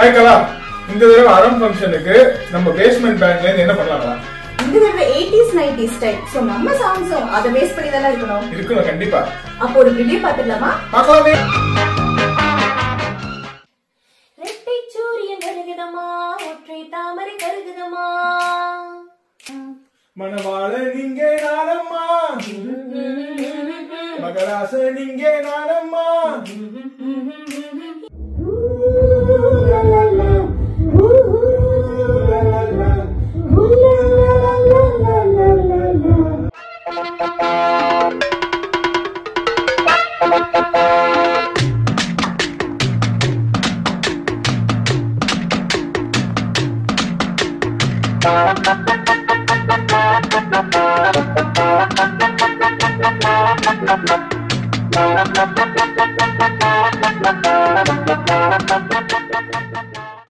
Hi கலா, இந்த தடவை அறம் ஃபங்க்ஷனுக்கு நம்ம பேஸ்மெண்ட் பேண்ட்ல இருந்து என்ன பண்ணலாம்? இந்த தடவை 80s 90s ஸ்டைல். சோ நம்ம சாங்ஸும் அத பேஸ் பண்ணி தான இருக்கணும். கண்டிப்பா. அப்போ ஒரு வீடியோ பார்த்துடலாமா? பார்க்கலாமே. ரெட்டை சூரியன் வருகுதமா, ஒற்றை தாமரை கருகுதமா, மணவாள நீங்க நானம்மா, மகராச நீங்க நானம்மா.